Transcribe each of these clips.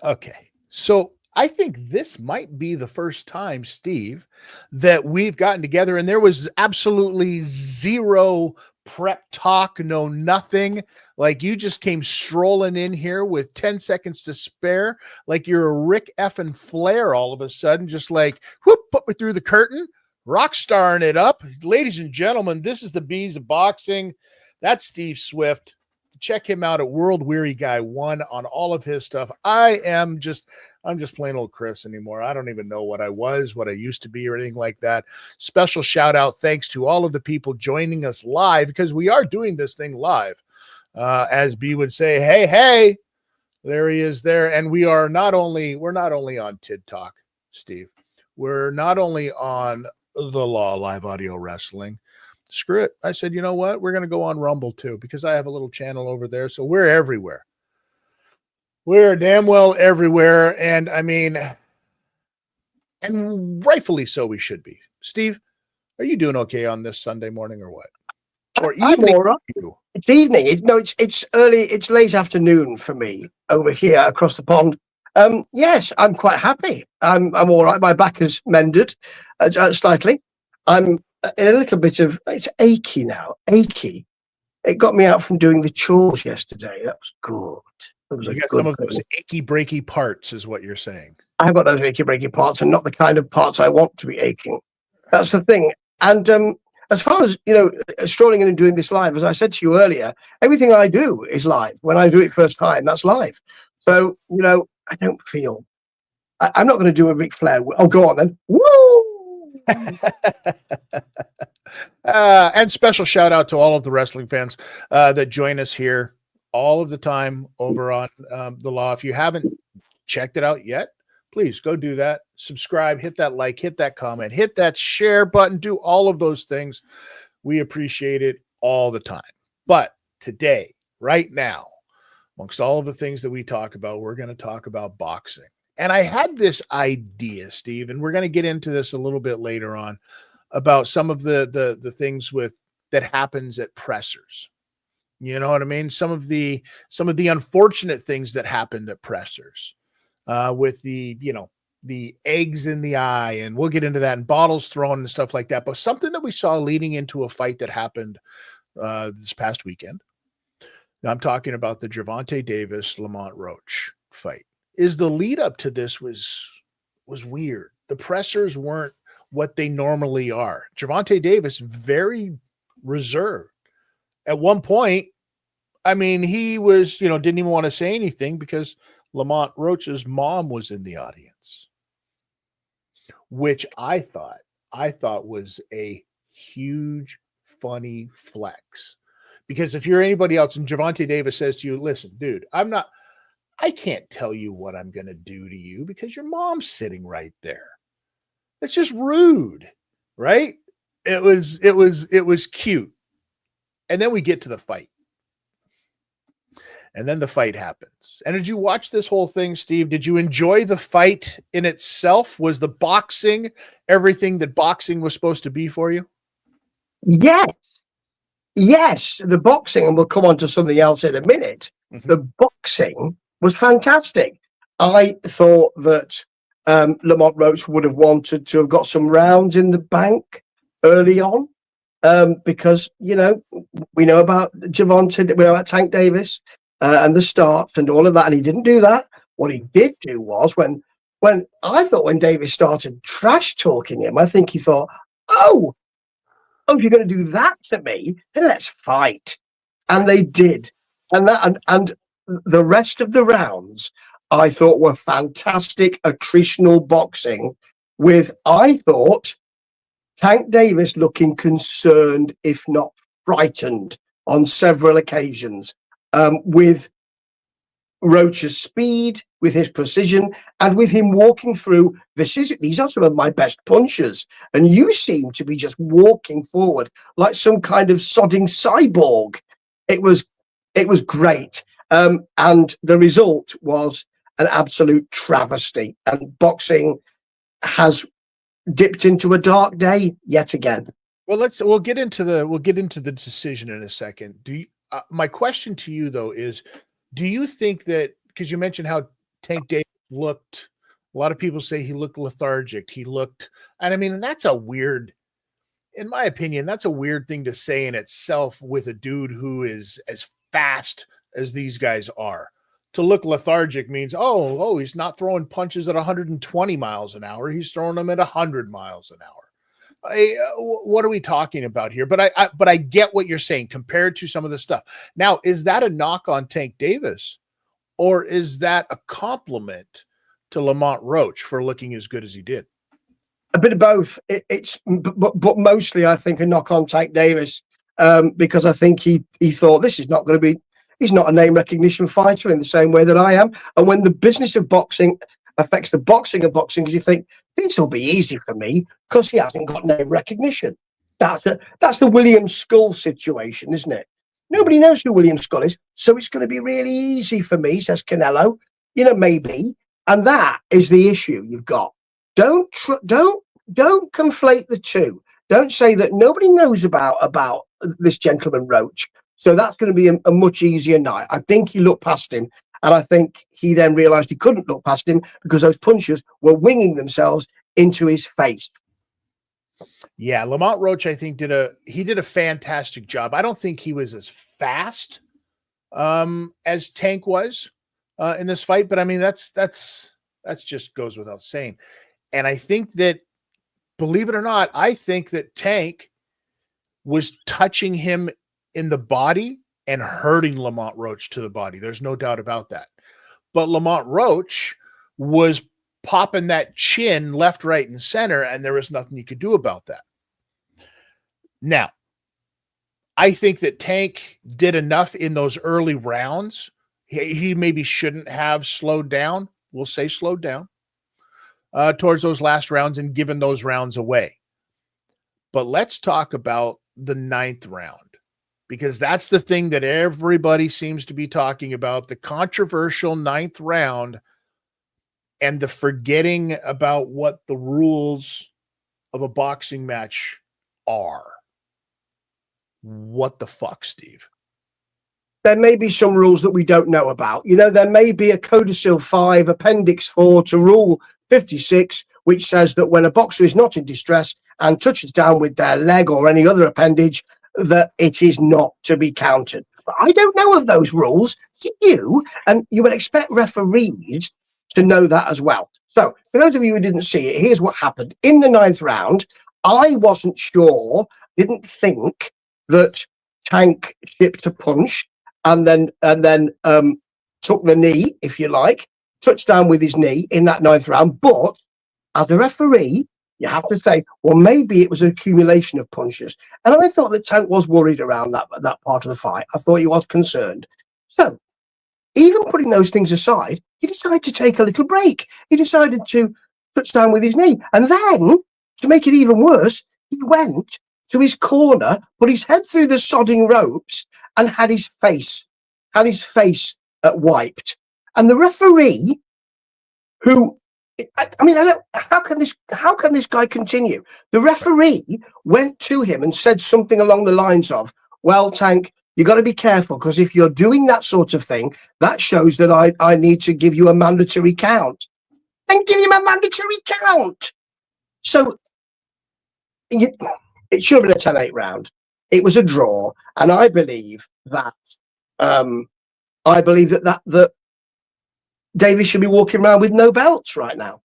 Okay. So I think this might be the first time, Steve, that we've gotten together and there was absolutely zero prep talk, no nothing. Like you just came strolling in here with 10 seconds to spare, like you're a Rick effing Flair all of a sudden, just like, whoop, put me through the curtain, rock starring it up. Ladies and gentlemen, this is the Bees of Boxing. That's Steve Swift. Check him out at World Weary Guy 1 on all of his stuff. I'm just plain old Chris anymore. I don't even know what I was, what I used to be, or anything like that. Special shout out, thanks to all of the people joining us live, because we are doing this thing live. As B would say, hey, there he is there. And we're not only on Tid Talk, Steve. We're not only on the Law Live Audio Wrestling. Screw it. I said, you know what? We're going to go on Rumble too, because I have a little channel over there. So we're everywhere. We're damn well everywhere. And I mean, and rightfully so we should be. Steve, are you doing okay on this Sunday morning or what? Or evening? Right. It's evening. It's early. It's late afternoon for me over here across the pond. Yes, I'm quite happy. I'm all right. My back has mended slightly. I'm in a little bit of, it's achy now. Achy. It got me out from doing the chores yesterday. That was good. That was you got some of those achy breaky parts, is what you're saying. I've got those achy breaky parts, and not the kind of parts I want to be aching. That's the thing. And as far as, strolling in and doing this live, as I said to you earlier, everything I do is live. When I do it first time, that's live. So, I don't feel, I'm not going to do a Ric Flair. Oh, go on then. Woo! And special shout out to all of the wrestling fans that join us here all of the time over on the Law. If you haven't checked it out yet, please go do that. Subscribe, hit that like, hit that comment, hit that share button, do all of those things. We appreciate it all the time. But today, right now, amongst all of the things that we talk about, we're going to talk about boxing. And I had this idea, Steve, and we're going to get into this a little bit later on about some of the things that happens at pressers. You know what I mean? Some of the unfortunate things that happened at pressers with the eggs in the eye, and we'll get into that, and bottles thrown and stuff like that. But something that we saw leading into a fight that happened this past weekend. I'm talking about the Gervonta Davis Lamont Roach fight. Is the lead up to this was weird. The pressers weren't what they normally are. Gervonta Davis, very reserved. At one point, I mean, he was, didn't even want to say anything because Lamont Roach's mom was in the audience, which I thought was a huge, funny flex. Because if you're anybody else and Gervonta Davis says to you, listen, dude, I can't tell you what I'm going to do to you because your mom's sitting right there. That's just rude, right? It was cute. And then we get to the fight. And then the fight happens. And did you watch this whole thing, Steve? Did you enjoy the fight in itself? Was the boxing everything that boxing was supposed to be for you? Yes, the boxing, and we'll come on to something else in a minute. Mm-hmm. The boxing was fantastic. I thought that Lamont Roach would have wanted to have got some rounds in the bank early on because, we know about Gervonta, we know about Tank Davis and the start and all of that, and he didn't do that. What he did do was when Davis started trash talking him, I think he thought, oh, if you're going to do that to me, then let's fight. And they did. And the rest of the rounds, I thought, were fantastic attritional boxing with, I thought, Tank Davis looking concerned, if not frightened, on several occasions, with Roach's speed, with his precision, and with him walking through, these are some of my best punchers, and you seem to be just walking forward like some kind of sodding cyborg. It was great. And the result was an absolute travesty, and boxing has dipped into a dark day yet again. Well, we'll get into the decision in a second. My question to you though is, do you think that, because you mentioned how Tank Davis looked, a lot of people say he looked lethargic. And I mean, that's in my opinion, that's a weird thing to say in itself with a dude who is as fast as these guys are. To look lethargic means, he's not throwing punches at 120 miles an hour. He's throwing them at 100 miles an hour. What are we talking about here? But I get what you're saying compared to some of the stuff. Now, is that a knock on Tank Davis, or is that a compliment to Lamont Roach for looking as good as he did? A bit of both. But mostly, I think, a knock on Tank Davis, because I think he thought this is not going to be. He's not a name recognition fighter in the same way that I am. And when the business of boxing affects the boxing of boxing, because you think this will be easy for me because he hasn't got name recognition. That's the William Skull situation, isn't it? Nobody knows who William Skull is, so it's going to be really easy for me, says Canelo. Maybe, and that is the issue you've got. Don't conflate the two. Don't say that nobody knows about this gentleman Roach. So that's going to be a much easier night. I think he looked past him, and I think he then realised he couldn't look past him because those punches were winging themselves into his face. Yeah, Lamont Roach, I think, did a fantastic job. I don't think he was as fast as Tank was in this fight, but I mean that's just goes without saying. And I think that, believe it or not, I think that Tank was touching him in the body and hurting Lamont Roach to the body. There's no doubt about that. But Lamont Roach was popping that chin left, right, and center, and there was nothing you could do about that. Now, I think that Tank did enough in those early rounds. He maybe shouldn't have slowed down. We'll say slowed down towards those last rounds and given those rounds away. But let's talk about the 9th round, because that's the thing that everybody seems to be talking about, the controversial 9th round and the forgetting about what the rules of a boxing match are. What the fuck, Steve? There may be some rules that we don't know about. There may be a Codicil 5, Appendix 4 to Rule 56, which says that when a boxer is not in distress and touches down with their leg or any other appendage, that it is not to be counted. But I don't know of those rules. Do you? And you would expect referees to know that as well. So, for those of you who didn't see it, here's what happened. In the 9th round, I wasn't sure, didn't think that Tank shipped a punch and then took the knee, if you like, touched down with his knee in that 9th round. But as a referee, you have to say, well, maybe it was an accumulation of punches. And I thought that Tank was worried around that part of the fight. I thought he was concerned. So, even putting those things aside, he decided to take a little break. He decided to touch down with his knee. And then, to make it even worse, he went to his corner, put his head through the sodding ropes, and had his face wiped. And the referee, who, I mean, how can this guy continue? The referee went to him and said something along the lines of, well, Tank, you got to be careful, because if you're doing that sort of thing, that shows that I need to give you a mandatory count. And give him a mandatory count. So it should have been a 10-8 round. It was a draw, and I believe that that Davis should be walking around with no belts right now.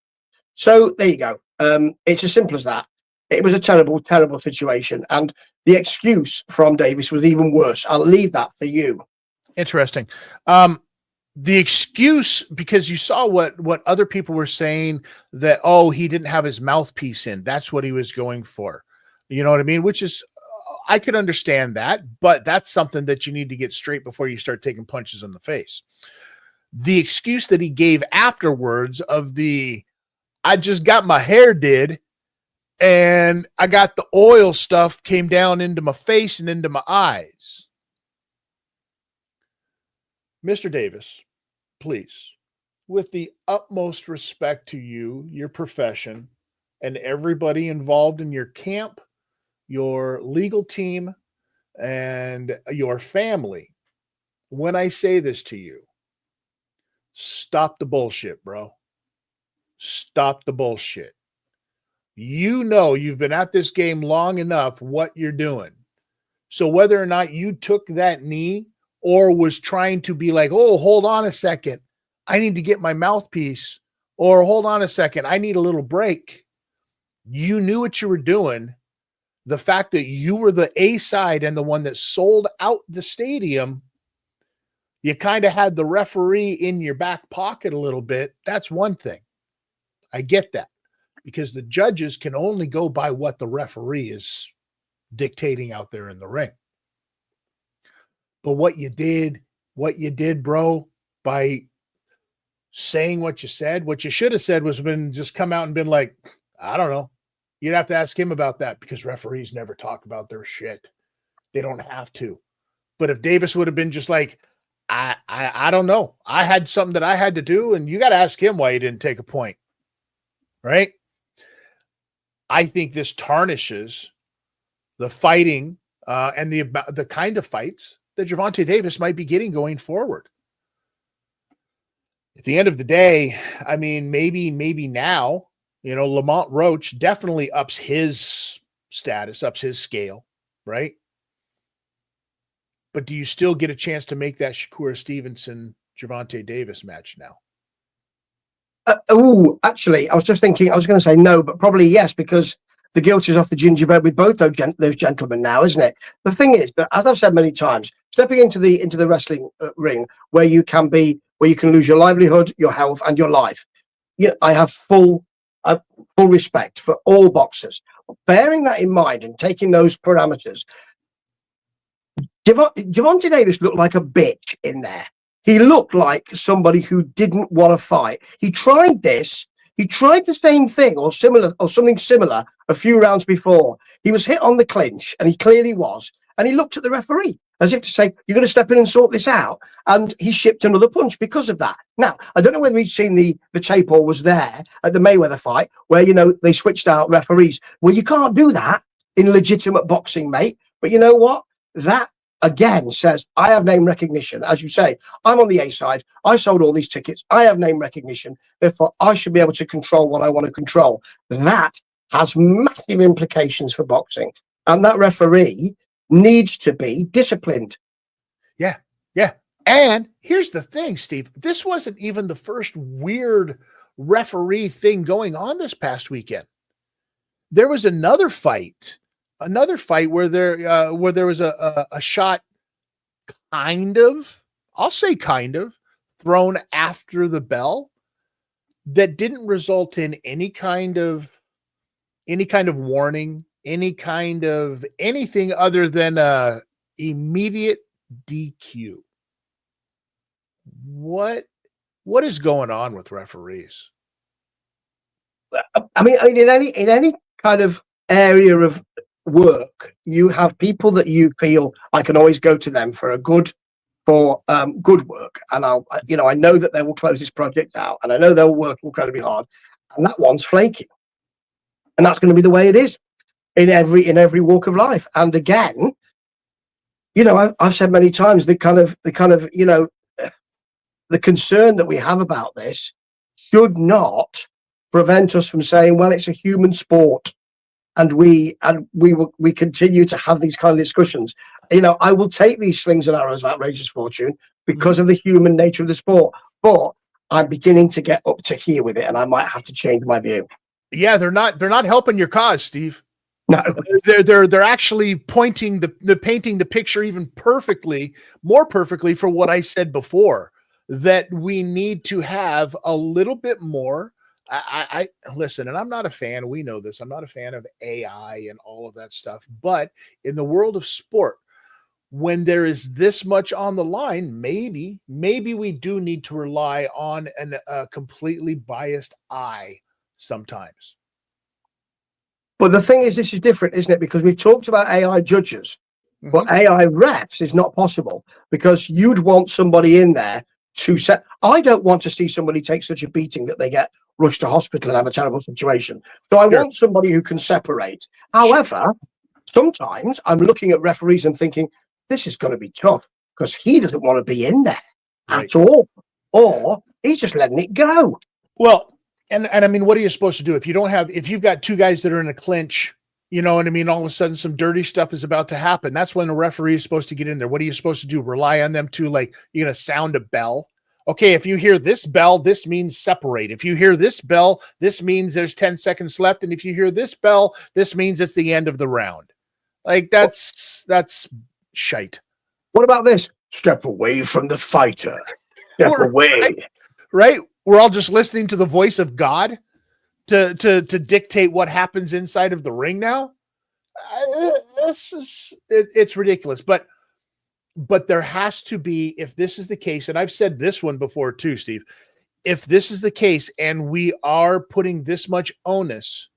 So there you go. It's as simple as that. It was a terrible, terrible situation, and the excuse from Davis was even worse. I'll leave that for you. Interesting. The excuse, because you saw what other people were saying, that, he didn't have his mouthpiece in. That's what he was going for. You know what I mean? Which is, I could understand that, but that's something that you need to get straight before you start taking punches in the face. The excuse that he gave afterwards of I just got my hair did, and I got the oil stuff came down into my face and into my eyes. Mr. Davis, please, with the utmost respect to you, your profession, and everybody involved in your camp, your legal team, and your family, when I say this to you, stop the bullshit, bro. Stop the bullshit. You know you've been at this game long enough what you're doing. So whether or not you took that knee or was trying to be like, oh, hold on a second, I need to get my mouthpiece, or hold on a second, I need a little break. You knew what you were doing. The fact that you were the A side and the one that sold out the stadium, you kind of had the referee in your back pocket a little bit. That's one thing. I get that, because the judges can only go by what the referee is dictating out there in the ring. But what you did, bro, by saying what you said, what you should have said was been just come out and been like, I don't know. You'd have to ask him about that, because referees never talk about their shit. They don't have to. But if Davis would have been just like, I don't know, I had something that I had to do, and you got to ask him why he didn't take a point. Right? I think this tarnishes the fighting and the kind of fights that Gervonta Davis might be getting going forward. At the end of the day, I mean, maybe now, Lamont Roach definitely ups his status, ups his scale, right? But do you still get a chance to make that Shakur Stevenson, Gervonta Davis match now? Actually, I was just thinking, I was going to say no, but probably yes, because the guilt is off the gingerbread with both those gentlemen now, isn't it? The thing is that, as I've said many times, stepping into the wrestling ring where you can lose your livelihood, your health, and your life. I have full respect for all boxers. Bearing that in mind and taking those parameters, Gervonta Davis looked like a bitch in there. He looked like somebody who didn't want to fight. He tried this. He tried the same thing or something similar a few rounds before. He was hit on the clinch, and he clearly was. And he looked at the referee as if to say, you're going to step in and sort this out. And he shipped another punch because of that. Now, I don't know whether he'd seen the tape or was there at the Mayweather fight where, they switched out referees. Well, you can't do that in legitimate boxing, mate. But you know what? That, again, says I have name recognition. As you say, I'm on the A side. I sold all these tickets. I have name recognition. Therefore, I should be able to control what I want to control. That has massive implications for boxing. And that referee needs to be disciplined. Yeah. And here's the thing, Steve. This wasn't even the first weird referee thing going on this past weekend. There was another fight where there was a shot I'll say kind of thrown after the bell that didn't result in any kind of warning, anything other than immediate DQ. What is going on with referees? I mean, in any kind of area of work, you have people that you feel I can always go to them for good work, and I know that they will close this project out, and I know they'll work incredibly hard, and that one's flaky, and that's going to be the way it is in every walk of life. And again, I've said many times the concern that we have about this should not prevent us from saying, well, it's a human sport. And we continue to have these kind of discussions. I will take these slings and arrows of outrageous fortune because of the human nature of the sport. But I'm beginning to get up to here with it, and I might have to change my view. Yeah, they're not helping your cause, Steve. No, they're actually painting the picture even more perfectly for what I said before, that we need to have a little bit more. I listen, and I'm not a fan. We know this. I'm not a fan of AI and all of that stuff. But in the world of sport, when there is this much on the line, maybe we do need to rely on a completely biased eye sometimes. But the thing is, this is different, isn't it? Because we've talked about AI judges, but AI refs is not possible, because you'd want somebody in there I don't want to see somebody take such a beating that they get rushed to hospital and have a terrible situation. So I want somebody who can separate. However, sometimes I'm looking at referees and thinking, this is going to be tough because he doesn't want to be in there at all, or he's just letting it go. Well, and I mean, what are you supposed to do if you've got two guys that are in a clinch? You know what I mean? All of a sudden, some dirty stuff is about to happen. That's when the referee is supposed to get in there. What are you supposed to do? Rely on them to, like, you're going to sound a bell? Okay, if you hear this bell, this means separate. If you hear this bell, this means there's 10 seconds left. And if you hear this bell, this means it's the end of the round. Like, that's shite. What about this? Step away from the fighter. Step away. Right? We're all just listening to the voice of God to dictate what happens inside of the ring now. It's ridiculous. But there has to be, if this is the case, and I've said this one before too, Steve, if this is the case and we are putting this much onus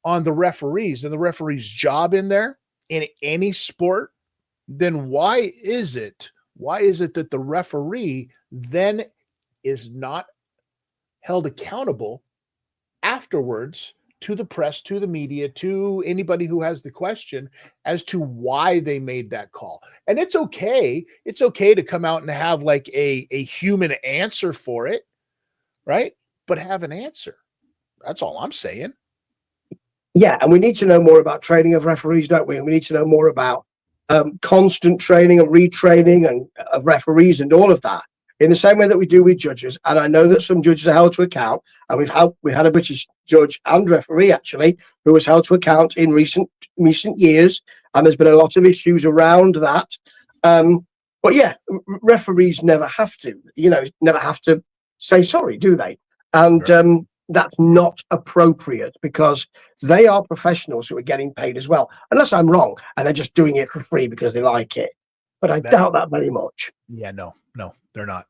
on the referees and the referee's job in there in any sport, then why is it that the referee then is not held accountable afterwards to the press, to the media, to anybody who has the question as to why they made that call? And it's okay to come out and have like a human answer for it, right? But have an answer. That's all I'm saying. Yeah, and we need to know more about training of referees, don't we? And we need to know more about constant training and retraining and of referees and all of that, in the same way that we do with judges. And I know that some judges are held to account, and we had a British judge and referee actually who was held to account in recent years, and there's been a lot of issues around that. But yeah, referees never have to say sorry, do they? And that's not appropriate, because they are professionals who are getting paid as well, unless I'm wrong and they're just doing it for free because they like it. But I doubt that very much. Yeah, no, they're not.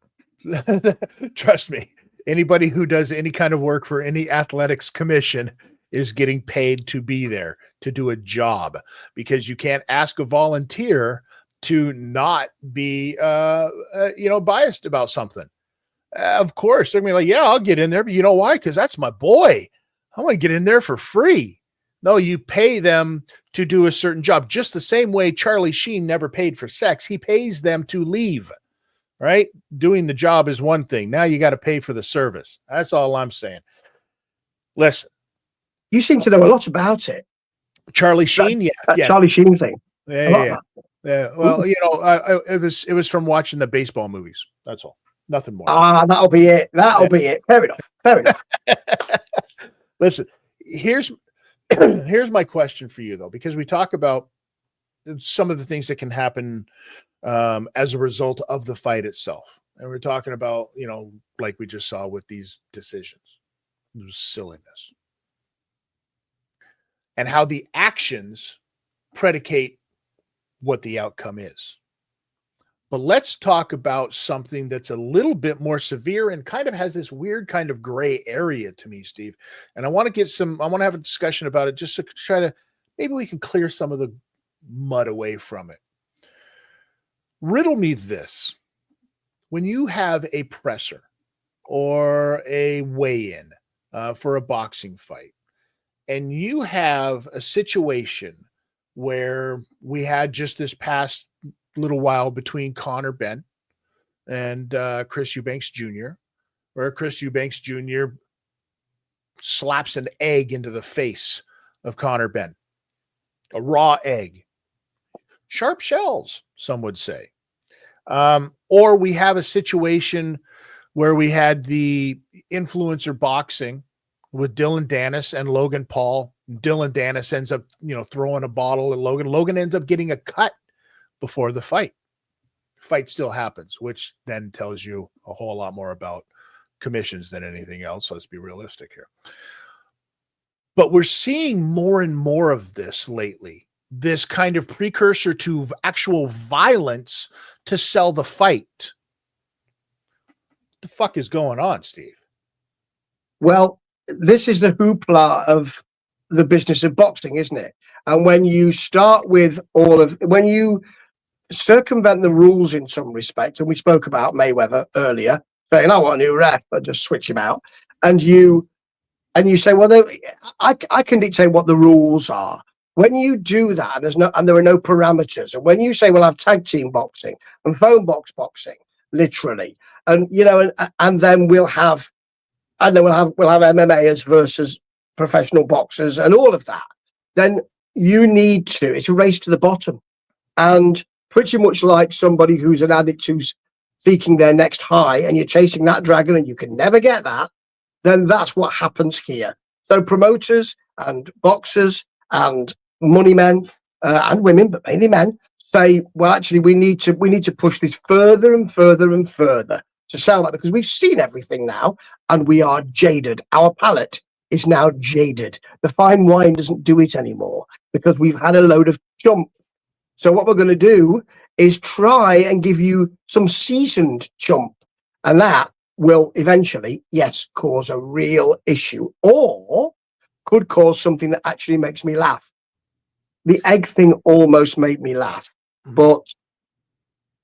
Trust me. Anybody who does any kind of work for any athletics commission is getting paid to be there, to do a job, because you can't ask a volunteer to not be, biased about something. Of course, they're going to be like, yeah, I'll get in there. But you know why? Because that's my boy. I want to get in there for free. No, you pay them to do a certain job. Just the same way Charlie Sheen never paid for sex. He pays them to leave, right? Doing the job is one thing. Now you got to pay for the service. That's all I'm saying. Listen. You seem to know a lot about it. Charlie Sheen? Yeah. Charlie Sheen thing. Yeah. Well, it was from watching the baseball movies. That's all. Nothing more. That'll be it. Be it. Fair enough. Listen, here's my question for you, though, because we talk about some of the things that can happen as a result of the fight itself. And we're talking about, like we just saw with these decisions, it was silliness, and how the actions predicate what the outcome is. But let's talk about something that's a little bit more severe and kind of has this weird kind of gray area to me, Steve. And I want to have a discussion about it just to try to, maybe we can clear some of the mud away from it. Riddle me this. When you have a presser or a weigh-in for a boxing fight, and you have a situation where we had just this past little while between Conor Benn and Chris Eubanks Jr., where Chris Eubanks Jr. slaps an egg into the face of Conor Benn, a raw egg, sharp shells, some would say. Or we have a situation where we had the influencer boxing with Dylan Dennis and Logan Paul. Dylan Dennis ends up, throwing a bottle at Logan. Logan ends up getting a cut before the fight. Fight still happens, which then tells you a whole lot more about commissions than anything else. Let's be realistic here. But we're seeing more and more of this lately, this kind of precursor to actual violence to sell the fight. What the fuck is going on, Steve? Well, this is the hoopla of the business of boxing, isn't it? And when you start with when you circumvent the rules in some respect. And we spoke about Mayweather earlier, saying, "I want a new ref," but just switch him out. And you say, "Well, I can dictate what the rules are." When you do that, and there are no parameters. And when you say, "We'll have tag team boxing and phone box boxing," literally, and and then we'll have MMAs versus professional boxers and all of that, then it's a race to the bottom. And pretty much like somebody who's an addict who's seeking their next high, and you're chasing that dragon and you can never get that, then that's what happens here. So promoters and boxers and money men and women, but mainly men, say, well, actually, we need to push this further and further and further to sell that, because we've seen everything now and we are jaded. Our palate is now jaded. The fine wine doesn't do it anymore because we've had a load of chump. So what we're going to do is try and give you some seasoned chump, and that will eventually, yes, cause a real issue, or could cause something that actually makes me laugh. The egg thing almost made me laugh, but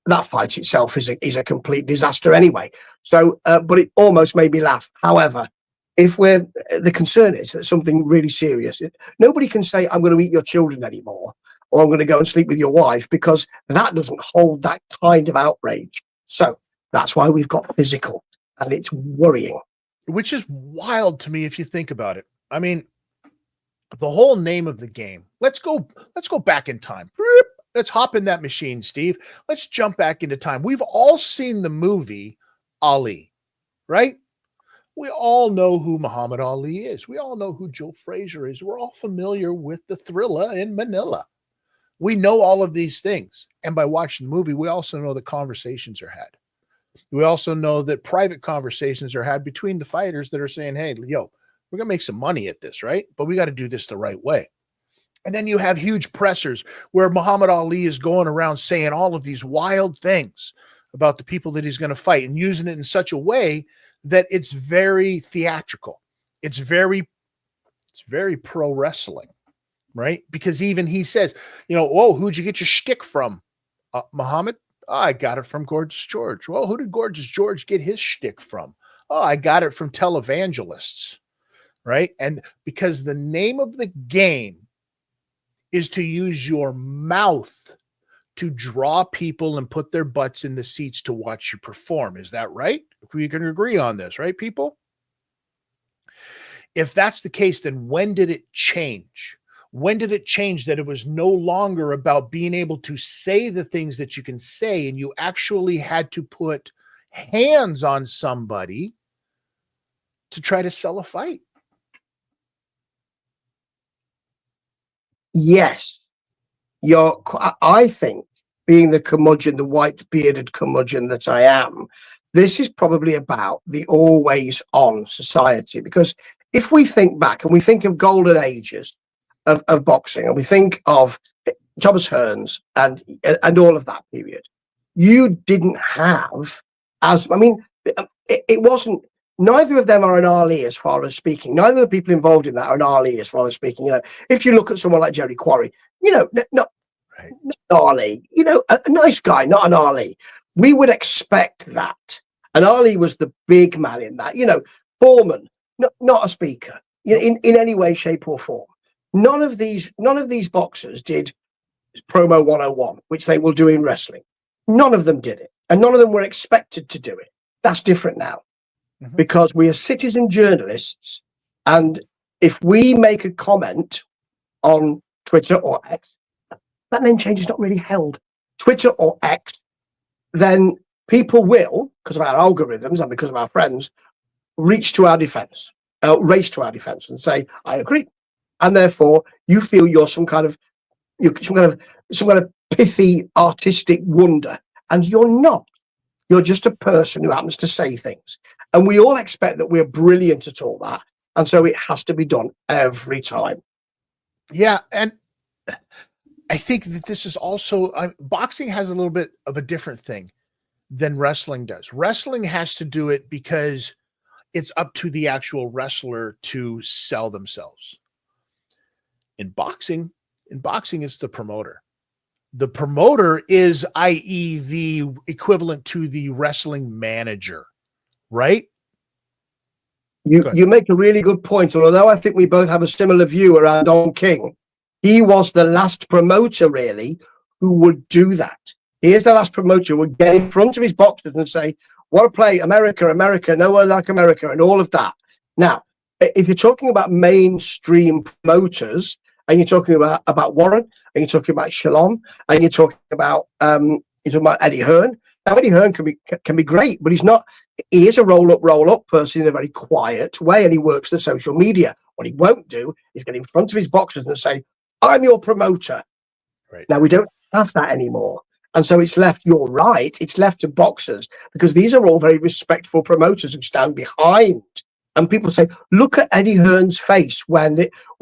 that fight itself is a complete disaster anyway. So, but it almost made me laugh. However, the concern is that something really serious. Nobody can say, "I'm going to eat your children" anymore, or "I'm going to go and sleep with your wife," because that doesn't hold that kind of outrage. So that's why we've got physical, and it's worrying. Which is wild to me if you think about it. I mean, the whole name of the game. Let's go back in time. Let's hop in that machine, Steve. Let's jump back into time. We've all seen the movie Ali, right? We all know who Muhammad Ali is. We all know who Joe Frazier is. We're all familiar with the Thriller in Manila. We know all of these things. And by watching the movie, we also know that conversations are had. We also know that private conversations are had between the fighters that are saying, "Hey, yo, we're going to make some money at this, right? But we got to do this the right way." And then you have huge pressers where Muhammad Ali is going around saying all of these wild things about the people that he's going to fight and using it in such a way that it's very theatrical. It's very pro wrestling, right? Because even he says, "Oh, who'd you get your shtick from, Muhammad?" "Oh, I got it from Gorgeous George." "Well, who did Gorgeous George get his shtick from?" "Oh, I got it from televangelists," right? And because the name of the game is to use your mouth to draw people and put their butts in the seats to watch you perform. Is that right? We can agree on this, right, people? If that's the case, then when did it change? When did it change that it was no longer about being able to say the things that you can say, and you actually had to put hands on somebody to try to sell a fight? Yes, I think, being the curmudgeon, the white bearded curmudgeon that I am, this is probably about the always on society. Because if we think back and we think of golden ages of boxing, and we think of Thomas Hearns and all of that period, you didn't have it wasn't. Neither of them are an Ali as far as speaking. Neither of the people involved in that are an Ali as far as speaking. If you look at someone like Jerry Quarry, not Right. Ali, a nice guy, not an Ali. We would expect that. And Ali was the big man in that. Foreman, not a speaker, in any way, shape, or form. None of these boxers did promo 101, which they will do in wrestling. None of them did it, and none of them were expected to do it. That's different now, because we are citizen journalists, and if we make a comment on Twitter or X, that name change is not really held. Twitter or X, then people will, because of our algorithms and because of our friends, race to our defense and say, "I agree." And therefore you feel you're some kind of pithy artistic wonder, and you're not. You're just a person who happens to say things. And we all expect that we're brilliant at all that. And so it has to be done every time. Yeah. And I think that this is also, boxing has a little bit of a different thing than wrestling does. Wrestling has to do it because it's up to the actual wrestler to sell themselves. In boxing, it's the promoter. The promoter is, i.e., the equivalent to the wrestling manager, right? You make a really good point. Although I think we both have a similar view around Don King, he was the last promoter really who would do that. He is the last promoter who would get in front of his boxers and say, "Want to play America, America, no one like America," and all of that. Now, if you're talking about mainstream promoters, and you're talking about Warren, and you're talking about Shalom, and you're talking about Eddie Hearn. Now, Eddie Hearn can be great, but he's not. He is a roll up person in a very quiet way, and he works the social media. What he won't do is get in front of his boxers and say, "I'm your promoter." Right. Now, we don't have that anymore. And so it's left, you're right, it's left to boxers, because these are all very respectful promoters who stand behind. And people say, look at Eddie Hearn's face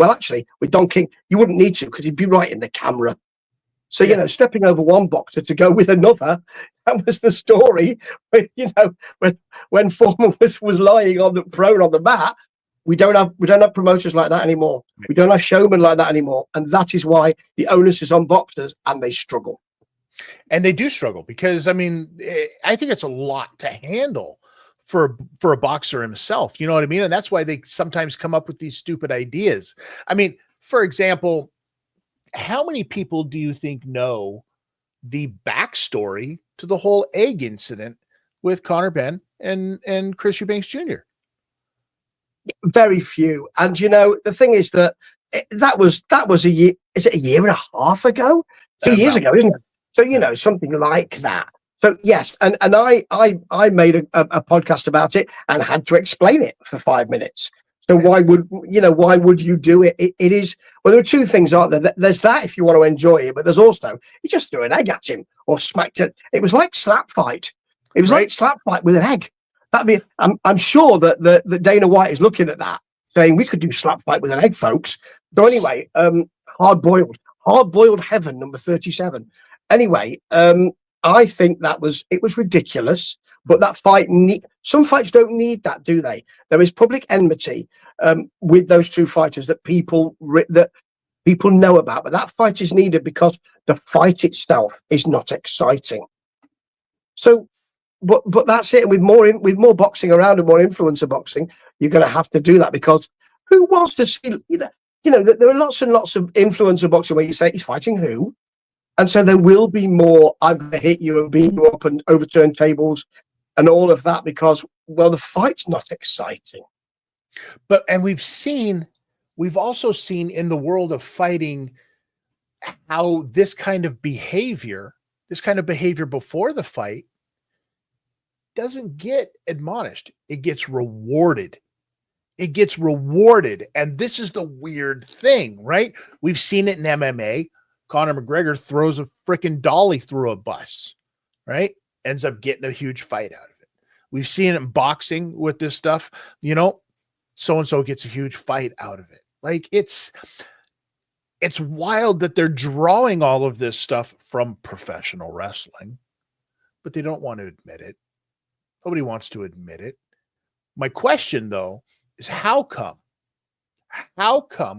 actually, with Don King, you wouldn't need to, because he'd be right in the camera. So, stepping over one boxer to go with another, that was the story. When Foreman was lying prone on the mat, we don't have promoters like that anymore. We don't have showmen like that anymore. And that is why the onus is on boxers, and they struggle. And they do struggle because, I mean, I think it's a lot to handle for a boxer himself. You know what I mean? And that's why they sometimes come up with these stupid ideas. I mean, for example, how many people do you think know the backstory to the whole egg incident with Conor Benn and Chris Eubanks Jr.? Very few. And the thing is that was a year. Is it a year and a half ago? 2 years ago, isn't it? So something like that. So yes, and I made a podcast about it and had to explain it for 5 minutes. So why would you do it? It is, well, there are two things, aren't there? There's that if you want to enjoy it, but there's also, he just threw an egg at him or smacked it. It was like slap fight. It was like slap fight with an egg. I'm sure that Dana White is looking at that, saying we could do slap fight with an egg, folks. So anyway, hard boiled heaven, number 37. Anyway, I think it was ridiculous. But that fight, some fights don't need that, do they? There is public enmity with those two fighters that people know about. But that fight is needed because the fight itself is not exciting. So, but that's it. With more boxing around and more influencer boxing, you're going to have to do that, because who wants to see? There are lots and lots of influencer boxing where you say he's fighting who, and so there will be more. I'm going to hit you and beat you up and overturn tables and all of that, because, well, the fight's not exciting. And we've also seen in the world of fighting how this kind of behavior before the fight doesn't get admonished. It gets rewarded. And this is the weird thing, right? We've seen it in MMA. Conor McGregor throws a freaking dolly through a bus, right? Ends up getting a huge fight out of it. We've seen it in boxing with this stuff, so-and-so gets a huge fight out of it. Like, it's wild that they're drawing all of this stuff from professional wrestling, but they don't want to admit it. Nobody wants to admit it. My question, though, is how come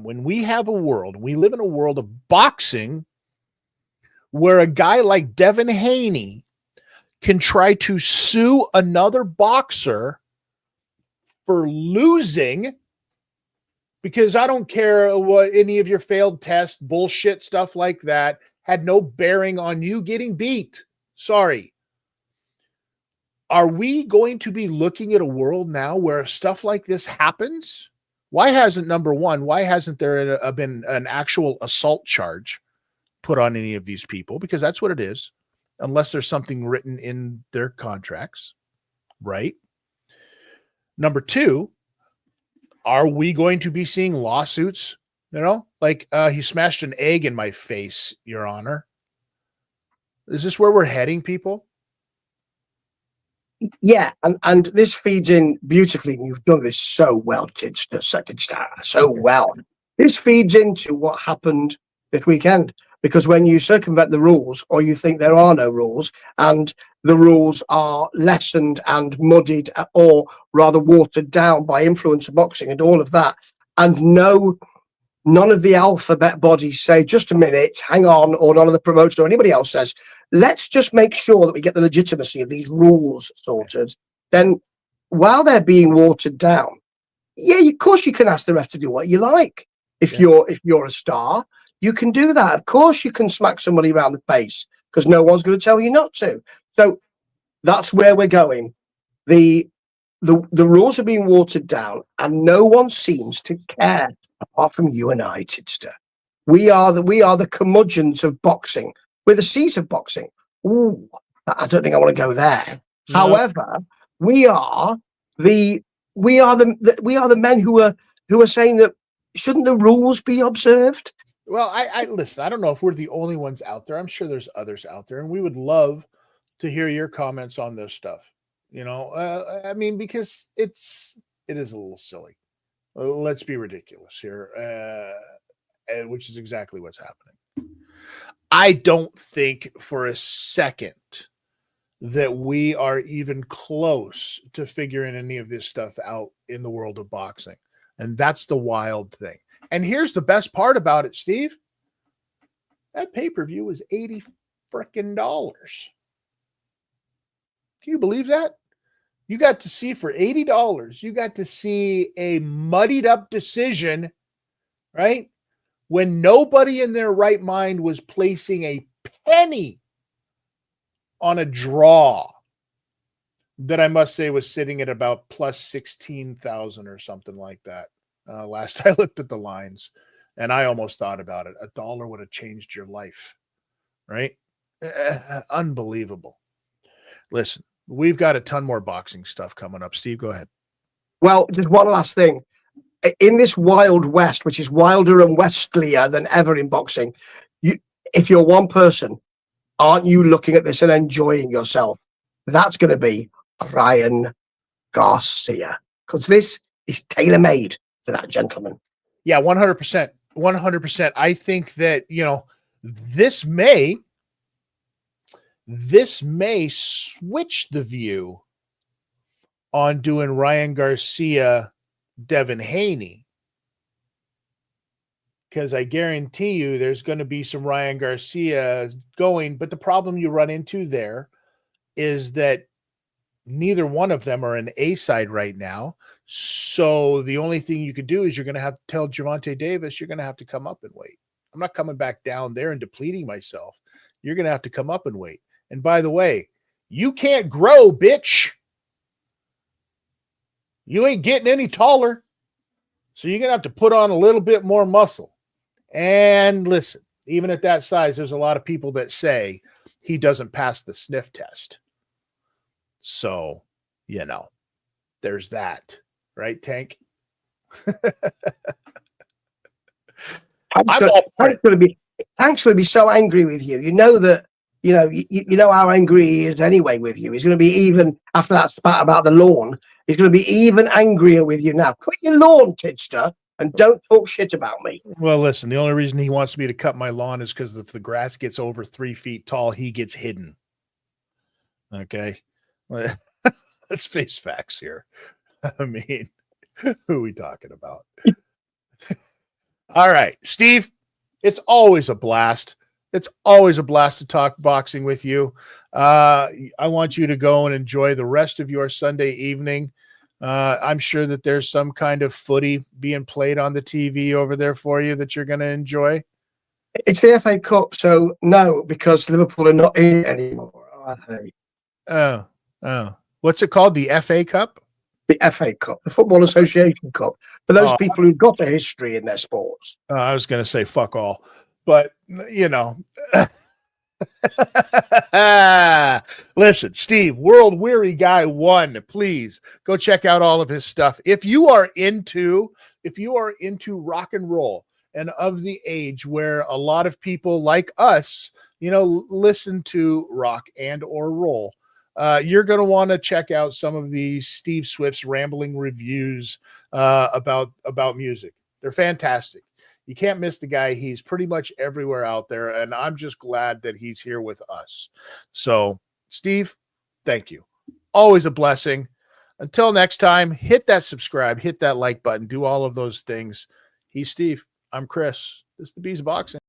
when we live in a world of boxing where a guy like Devin Haney can try to sue another boxer for losing, because I don't care what any of your failed tests, bullshit stuff like that had no bearing on you getting beat. Sorry. Are we going to be looking at a world now where stuff like this happens? Why hasn't there been an actual assault charge put on any of these people? Because that's what it is, unless there's something written in their contracts, right? Number two, are we going to be seeing lawsuits? Like he smashed an egg in my face, Your Honor. Is this where we're heading, people? Yeah, and this feeds in beautifully. And you've done this so well, kids, the second star, so well. This feeds into what happened this weekend, because when you circumvent the rules, or you think there are no rules, and the rules are lessened and muddied, or rather watered down by influencer boxing and all of that, and no none of the alphabet bodies say, just a minute, hang on, or none of the promoters or anybody else says, let's just make sure that we get the legitimacy of these rules sorted, then while they're being watered down, yeah, of course you can ask the ref to do what you like. If you're a star, you can do that. Of course you can smack somebody around the face because no one's going to tell you not to. So that's where we're going. The rules are being watered down, and no one seems to care apart from you and I, Tidster. We are the curmudgeons of boxing. We're the seas of boxing. Ooh, I don't think I want to go there. No. However, we are the men who are saying that shouldn't the rules be observed? Well, I listen. I don't know if we're the only ones out there. I'm sure there's others out there, and we would love to hear your comments on this stuff. You know, I mean, because it is a little silly. Let's be ridiculous here, which is exactly what's happening. I don't think for a second that we are even close to figuring any of this stuff out in the world of boxing. And that's the wild thing. And here's the best part about it, Steve. That pay-per-view was $80 freaking. Can you believe that? You got to see for $80, you got to see a muddied up decision, right? When nobody in their right mind was placing a penny on a draw that I must say was sitting at about plus 16,000 or something like that. Last I looked at the lines, and I almost thought about it. $1 would have changed your life, right? Unbelievable. Listen, we've got a ton more boxing stuff coming up. Steve, go ahead. Well, just one last thing. In this Wild West, which is wilder and westlier than ever in boxing, if you're one person, aren't you looking at this and enjoying yourself? That's going to be Ryan Garcia, because this is tailor-made for that gentleman. Yeah, 100%. 100%. I think that, you know, this may switch the view on doing Ryan Garcia, Devin Haney, because I guarantee you there's going to be some Ryan Garcia going. But the problem you run into there is that neither one of them are an A side right now. So the only thing you could do is you're going to have to tell Gervonta Davis, you're going to have to come up and wait. I'm not coming back down there and depleting myself. You're going to have to come up and wait. And by the way, you can't grow, bitch. You ain't getting any taller. So you're going to have to put on a little bit more muscle. And listen, even at that size, there's a lot of people that say he doesn't pass the sniff test. So, you know, there's that. Right, Tank? Hank's going to be so angry with you. You know that, you know how angry he is anyway with you. He's going to be even, after that spat about the lawn, he's going to be even angrier with you now. Quit your lawn, Tidster, and don't talk shit about me. Well, listen, the only reason he wants me to cut my lawn is because if the grass gets over 3 feet tall, he gets hidden. Okay? Let's face facts here. I mean, who are we talking about? All right, Steve, it's always a blast. It's always a blast to talk boxing with you. I want you to go and enjoy the rest of your Sunday evening. I'm sure that there's some kind of footy being played on the TV over there for you that you're going to enjoy. It's the FA Cup, so no, because Liverpool are not in it anymore. Oh. What's it called? The FA Cup? The FA Cup, the Football Association Cup, for those people who've got a history in their sports. I was going to say fuck all, but, you know. Listen, Steve, World Weary Guy 1, please go check out all of his stuff. If you are into rock and roll and of the age where a lot of people like us, you know, listen to rock and or roll, you're going to want to check out some of the Steve Swift's rambling reviews about music. They're fantastic. You can't miss the guy. He's pretty much everywhere out there, and I'm just glad that he's here with us. So, Steve, thank you. Always a blessing. Until next time, hit that subscribe, hit that like button, do all of those things. He's Steve. I'm Chris. This is the Bees of Boxing.